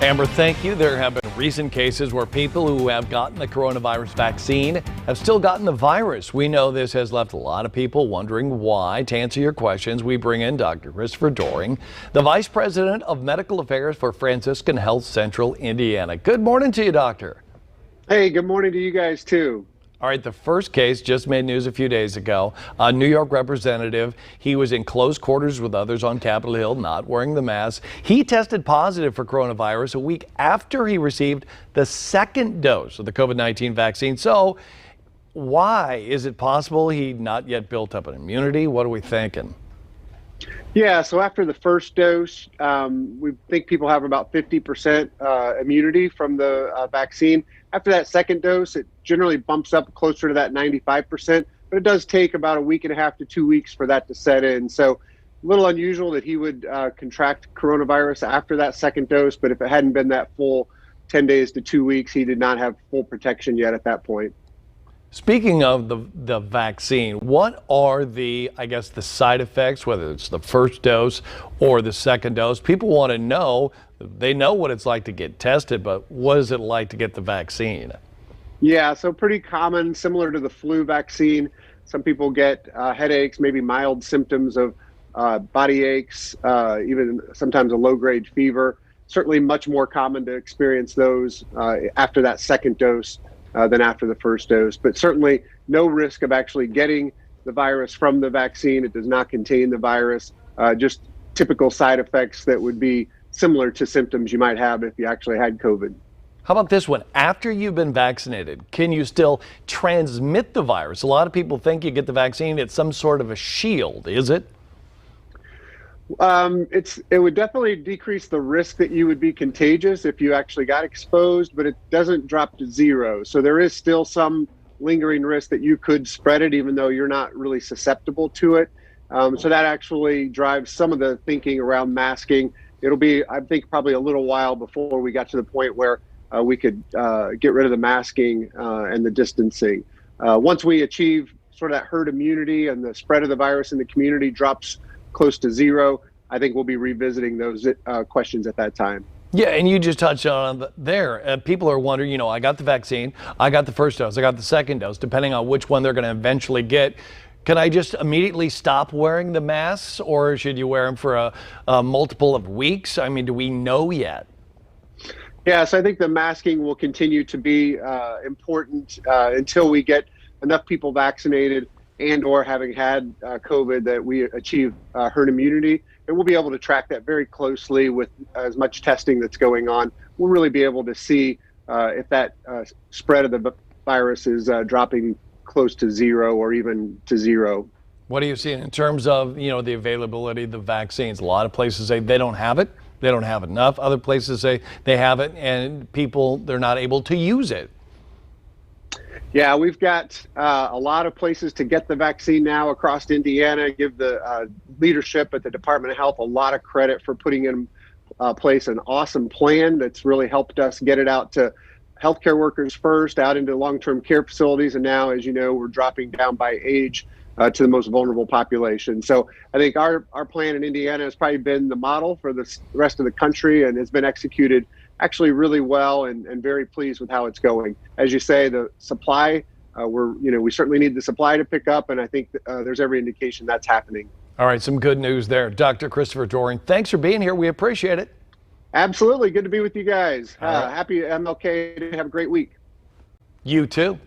Amber, thank you. There have been recent cases where people who have gotten the coronavirus vaccine have still gotten the virus. We know this has left a lot of people wondering why. To answer your questions, we bring in Dr. Christopher Doring, the Vice President of Medical Affairs for Franciscan Health Central Indiana. Good morning to you, Doctor. Hey, good morning to you guys, too. All right, the first case just made news a few days ago. A New York representative, he was in close quarters with others on Capitol Hill, not wearing the mask. He tested positive for coronavirus a week after he received the second dose of the COVID-19 vaccine. So why is it possible he not yet built up an immunity? What are we thinking? Yeah, so after the first dose, we think people have about 50% immunity from the vaccine. After that second dose, it generally bumps up closer to that 95%, but it does take about a week and a half to 2 weeks for that to set in. So a little unusual that he would contract coronavirus after that second dose, but if it hadn't been that full 10 days to 2 weeks, he did not have full protection yet at that point. Speaking of the vaccine, what are the side effects, whether it's the first dose or the second dose? People want to know, they know what it's like to get tested, but what is it like to get the vaccine? Yeah, so pretty common, similar to the flu vaccine. Some people get headaches, maybe mild symptoms of body aches, even sometimes a low-grade fever. Certainly much more common to experience those after that second dose than after the first dose, but certainly no risk of actually getting the virus from the vaccine. It does not contain the virus, just typical side effects that would be similar to symptoms you might have if you actually had COVID. How about this one? After you've been vaccinated, can you still transmit the virus? A lot of people think you get the vaccine, it's some sort of a shield, is it? It would definitely decrease the risk that you would be contagious if you actually got exposed, but it doesn't drop to zero. So there is still some lingering risk that you could spread it, even though you're not really susceptible to it. So that actually drives some of the thinking around masking. It'll be, I think, probably a little while before we got to the point where we could get rid of the masking and the distancing. Once we achieve sort of that herd immunity and the spread of the virus in the community drops close to zero, I think we'll be revisiting those questions at that time. Yeah, and you just touched on there. People are wondering, I got the vaccine, I got the first dose, I got the second dose, depending on which one they're going to eventually get. Can I just immediately stop wearing the masks, or should you wear them for a multiple of weeks? I mean, do we know yet? Yeah, so I think the masking will continue to be important until we get enough people vaccinated and or having had COVID that we achieve herd immunity. And we'll be able to track that very closely with as much testing that's going on. We'll really be able to see if that spread of the virus is dropping close to zero or even to zero. What are you seeing in terms of, the availability of the vaccines? A lot of places say they don't have it, they don't have enough. Other places say they have it and people, they're not able to use it. Yeah, we've got a lot of places to get the vaccine now across Indiana. Give the leadership at the Department of Health a lot of credit for putting in place an awesome plan that's really helped us get it out to healthcare workers first, out into long-term care facilities, and now, as you know, we're dropping down by age to the most vulnerable population. So I think our plan in Indiana has probably been the model for the rest of the country and has been executed actually really well, and very pleased with how it's going. As you say, the supply, we certainly need the supply to pick up, and I think there's every indication that's happening. All right, some good news there. Dr. Christopher Doring, thanks for being here. We appreciate it. Absolutely. Good to be with you guys. Right. Happy MLK Day. Have a great week. You too.